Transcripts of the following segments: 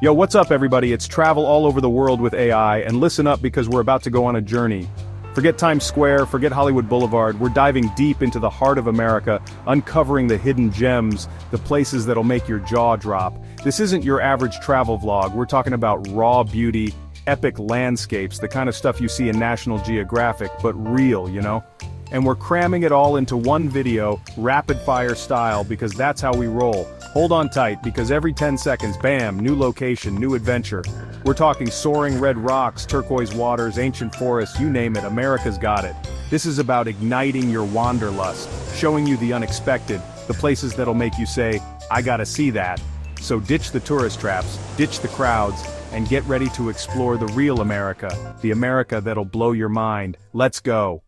Yo, what's up everybody? It's travel all over the world with AI, and listen up because we're about to go on a journey. Forget Times Square, forget Hollywood Boulevard, we're diving deep into the heart of America, uncovering the hidden gems, the places that'll make your jaw drop. This isn't your average travel vlog, we're talking about raw beauty, epic landscapes, the kind of stuff you see in National Geographic, but real, you know? And we're cramming it all into one video, rapid-fire style, because that's how we roll. Hold on tight, because every 10 seconds, bam, new location, new adventure. We're talking soaring red rocks, turquoise waters, ancient forests, you name it, America's got it. This is about igniting your wanderlust, showing you the unexpected, the places that'll make you say, I gotta see that. So ditch the tourist traps, ditch the crowds, and get ready to explore the real America, the America that'll blow your mind. Let's go.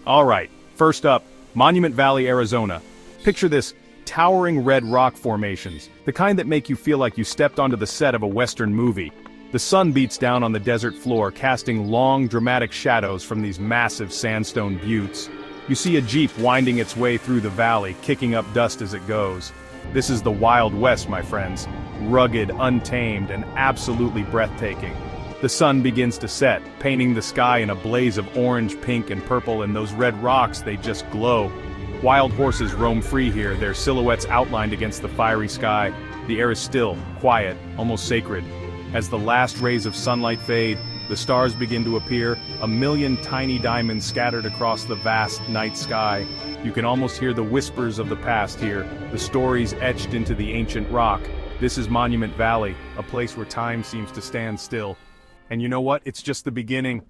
Alright, first up, Monument Valley, Arizona. Picture this, towering red rock formations, the kind that make you feel like you stepped onto the set of a Western movie. The sun beats down on the desert floor, casting long, dramatic shadows from these massive sandstone buttes. You see a Jeep winding its way through the valley, kicking up dust as it goes. This is the Wild West, my friends. Rugged, untamed, and absolutely breathtaking. The sun begins to set, painting the sky in a blaze of orange, pink, and purple, and those red rocks, they just glow. Wild horses roam free here, their silhouettes outlined against the fiery sky. The air is still, quiet, almost sacred. As the last rays of sunlight fade, the stars begin to appear, a million tiny diamonds scattered across the vast night sky. You can almost hear the whispers of the past here, the stories etched into the ancient rock. This is Monument Valley, a place where time seems to stand still. And you know what? It's just the beginning.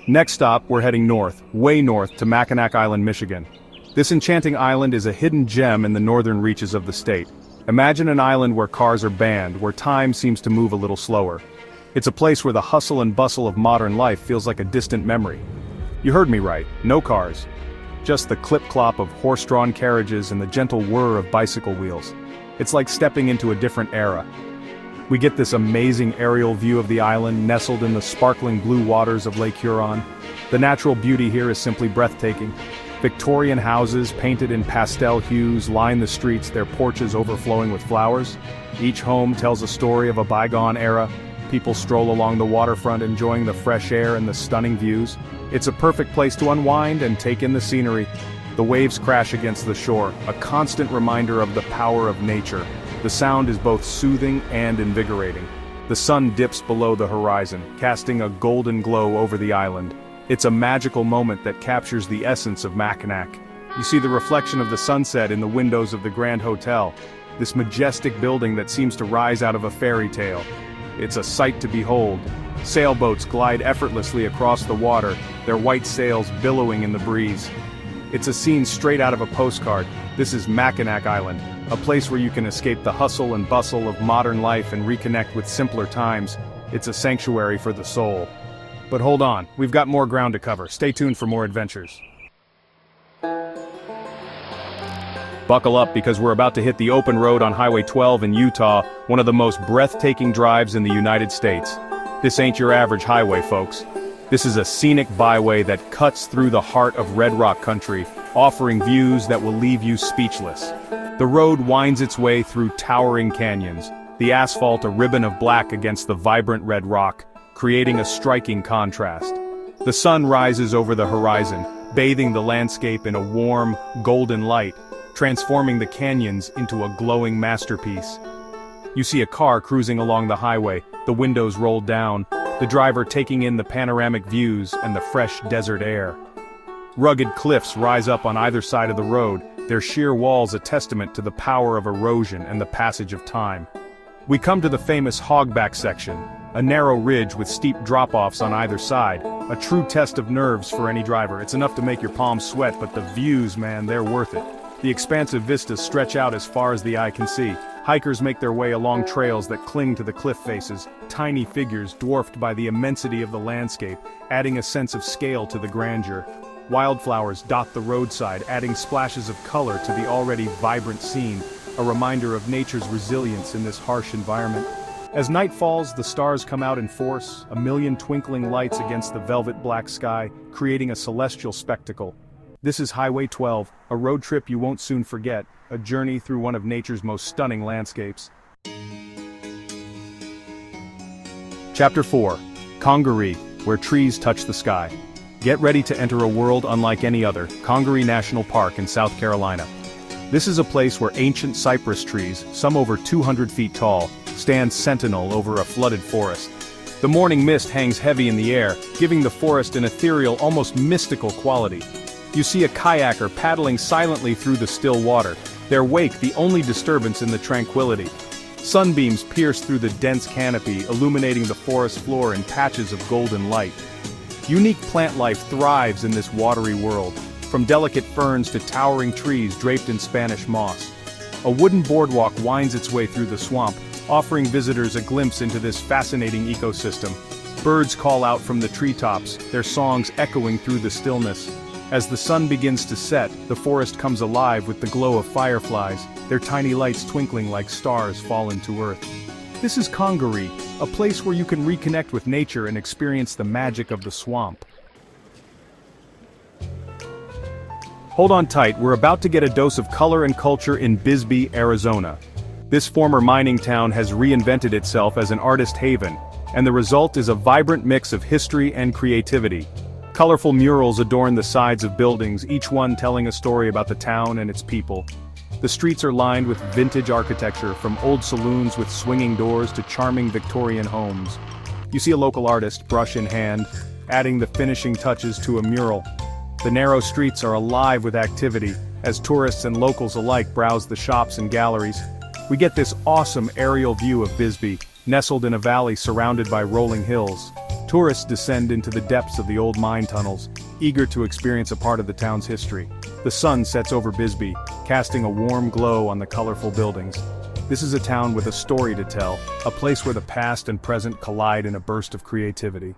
Next stop, we're heading north, way north, to Mackinac Island, Michigan. This enchanting island is a hidden gem in the northern reaches of the state. Imagine an island where cars are banned, where time seems to move a little slower. It's a place where the hustle and bustle of modern life feels like a distant memory. You heard me right, no cars. Just the clip-clop of horse-drawn carriages and the gentle whir of bicycle wheels. It's like stepping into a different era. We get this amazing aerial view of the island nestled in the sparkling blue waters of Lake Huron. The natural beauty here is simply breathtaking. Victorian houses painted in pastel hues line the streets, their porches overflowing with flowers. Each home tells a story of a bygone era. People stroll along the waterfront enjoying the fresh air and the stunning views. It's a perfect place to unwind and take in the scenery. The waves crash against the shore, a constant reminder of the power of nature. The sound is both soothing and invigorating. The sun dips below the horizon, casting a golden glow over the island. It's a magical moment that captures the essence of Mackinac. You see the reflection of the sunset in the windows of the Grand Hotel, this majestic building that seems to rise out of a fairy tale. It's a sight to behold. Sailboats glide effortlessly across the water, their white sails billowing in the breeze. It's a scene straight out of a postcard. This is Mackinac Island, a place where you can escape the hustle and bustle of modern life and reconnect with simpler times. It's a sanctuary for the soul. But hold on, we've got more ground to cover. Stay tuned for more adventures. Buckle up because we're about to hit the open road on Highway 12 in Utah, one of the most breathtaking drives in the United States. This ain't your average highway, folks. This is a scenic byway that cuts through the heart of Red Rock country, offering views that will leave you speechless. The road winds its way through towering canyons, the asphalt a ribbon of black against the vibrant red rock, creating a striking contrast. The sun rises over the horizon, bathing the landscape in a warm, golden light, transforming the canyons into a glowing masterpiece. You see a car cruising along the highway, the windows rolled down, the driver taking in the panoramic views and the fresh desert air. Rugged cliffs rise up on either side of the road, their sheer walls a testament to the power of erosion and the passage of time. We come to the famous Hogback section, a narrow ridge with steep drop-offs on either side, a true test of nerves for any driver. It's enough to make your palms sweat, but the views, man, they're worth it. The expansive vistas stretch out as far as the eye can see. Hikers make their way along trails that cling to the cliff faces, tiny figures dwarfed by the immensity of the landscape, adding a sense of scale to the grandeur. Wildflowers dot the roadside, adding splashes of color to the already vibrant scene, a reminder of nature's resilience in this harsh environment. As night falls, the stars come out in force, a million twinkling lights against the velvet black sky, creating a celestial spectacle. This is Highway 12, a road trip you won't soon forget, a journey through one of nature's most stunning landscapes. Chapter 4. Congaree, where trees touch the sky. Get ready to enter a world unlike any other, Congaree National Park in South Carolina. This is a place where ancient cypress trees, some over 200 feet tall, stand sentinel over a flooded forest. The morning mist hangs heavy in the air, giving the forest an ethereal, almost mystical quality. You see a kayaker paddling silently through the still water, their wake the only disturbance in the tranquility. Sunbeams pierce through the dense canopy, illuminating the forest floor in patches of golden light. Unique plant life thrives in this watery world, from delicate ferns to towering trees draped in Spanish moss. A wooden boardwalk winds its way through the swamp, offering visitors a glimpse into this fascinating ecosystem. Birds call out from the treetops, their songs echoing through the stillness. As the sun begins to set, the forest comes alive with the glow of fireflies, their tiny lights twinkling like stars fallen to earth. This is Congaree, a place where you can reconnect with nature and experience the magic of the swamp. Hold on tight, we're about to get a dose of color and culture in Bisbee, Arizona. This former mining town has reinvented itself as an artist haven, and the result is a vibrant mix of history and creativity. Colorful murals adorn the sides of buildings, each one telling a story about the town and its people. The streets are lined with vintage architecture, from old saloons with swinging doors to charming Victorian homes. You see a local artist, brush in hand, adding the finishing touches to a mural. The narrow streets are alive with activity, as tourists and locals alike browse the shops and galleries. We get this awesome aerial view of Bisbee, nestled in a valley surrounded by rolling hills. Tourists descend into the depths of the old mine tunnels, eager to experience a part of the town's history. The sun sets over Bisbee, casting a warm glow on the colorful buildings. This is a town with a story to tell, a place where the past and present collide in a burst of creativity.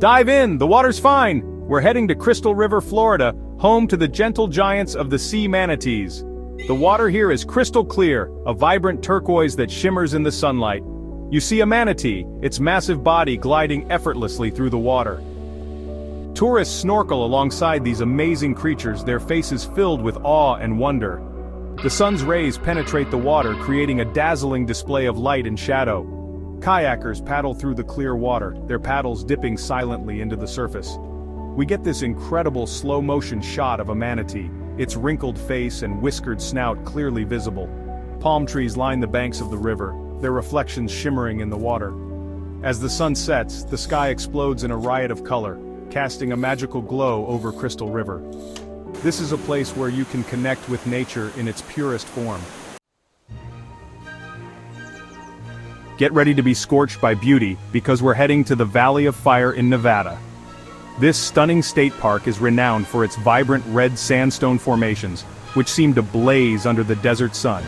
Dive in, the water's fine! We're heading to Crystal River, Florida, home to the gentle giants of the sea manatees. The water here is crystal clear, a vibrant turquoise that shimmers in the sunlight. You see a manatee, its massive body gliding effortlessly through the water. Tourists snorkel alongside these amazing creatures, their faces filled with awe and wonder. The sun's rays penetrate the water, creating a dazzling display of light and shadow. Kayakers paddle through the clear water, their paddles dipping silently into the surface. We get this incredible slow-motion shot of a manatee, its wrinkled face and whiskered snout clearly visible. Palm trees line the banks of the river, their reflections shimmering in the water. As the sun sets, the sky explodes in a riot of color, casting a magical glow over Crystal River. This is a place where you can connect with nature in its purest form. Get ready to be scorched by beauty, because we're heading to the Valley of Fire in Nevada. This stunning state park is renowned for its vibrant red sandstone formations, which seem to blaze under the desert sun.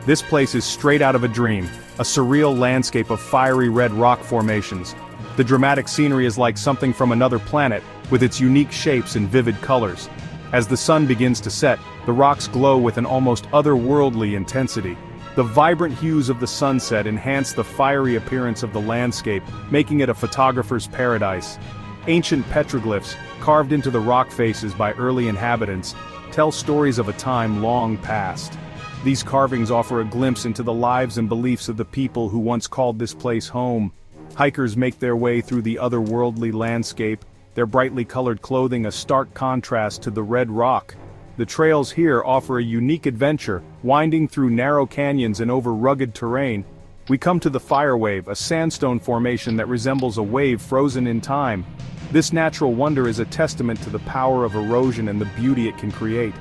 This place is straight out of a dream, a surreal landscape of fiery red rock formations. The dramatic scenery is like something from another planet, with its unique shapes and vivid colors. As the sun begins to set, the rocks glow with an almost otherworldly intensity. The vibrant hues of the sunset enhance the fiery appearance of the landscape, making it a photographer's paradise. Ancient petroglyphs, carved into the rock faces by early inhabitants, tell stories of a time long past. These carvings offer a glimpse into the lives and beliefs of the people who once called this place home. Hikers make their way through the otherworldly landscape, their brightly colored clothing a stark contrast to the red rock. The trails here offer a unique adventure, winding through narrow canyons and over rugged terrain. We come to the Fire Wave, a sandstone formation that resembles a wave frozen in time. This natural wonder is a testament to the power of erosion and the beauty it can create.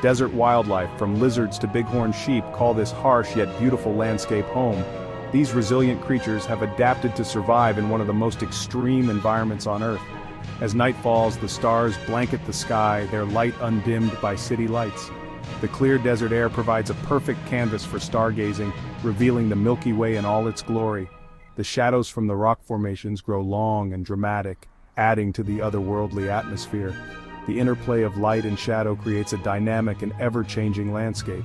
Desert wildlife, from lizards to bighorn sheep, call this harsh yet beautiful landscape home. These resilient creatures have adapted to survive in one of the most extreme environments on Earth. As night falls, the stars blanket the sky, their light undimmed by city lights. The clear desert air provides a perfect canvas for stargazing, revealing the Milky Way in all its glory. The shadows from the rock formations grow long and dramatic, adding to the otherworldly atmosphere. The interplay of light and shadow creates a dynamic and ever-changing landscape.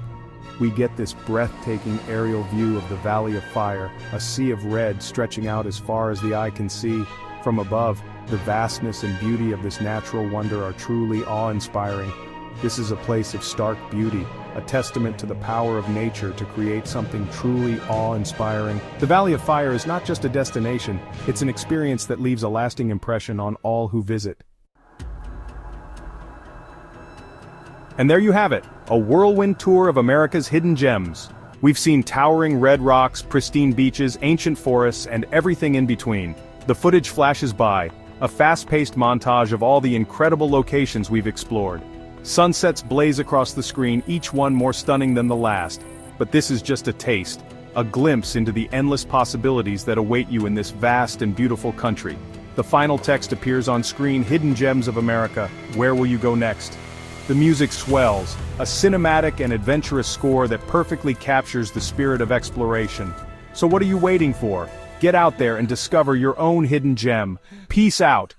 We get this breathtaking aerial view of the Valley of Fire, a sea of red stretching out as far as the eye can see. From above, The vastness and beauty of this natural wonder are truly awe-inspiring. This is a place of stark beauty, a testament to the power of nature to create something truly awe-inspiring. The Valley of Fire is not just a destination, it's an experience that leaves a lasting impression on all who visit. And there you have it, a whirlwind tour of America's hidden gems. We've seen towering red rocks, pristine beaches, ancient forests, and everything in between. The footage flashes by, a fast-paced montage of all the incredible locations we've explored. Sunsets blaze across the screen, each one more stunning than the last. But this is just a taste, a glimpse into the endless possibilities that await you in this vast and beautiful country. The final text appears on screen: Hidden Gems of America, where will you go next? The music swells, a cinematic and adventurous score that perfectly captures the spirit of exploration. So what are you waiting for? Get out there and discover your own hidden gem. Peace out.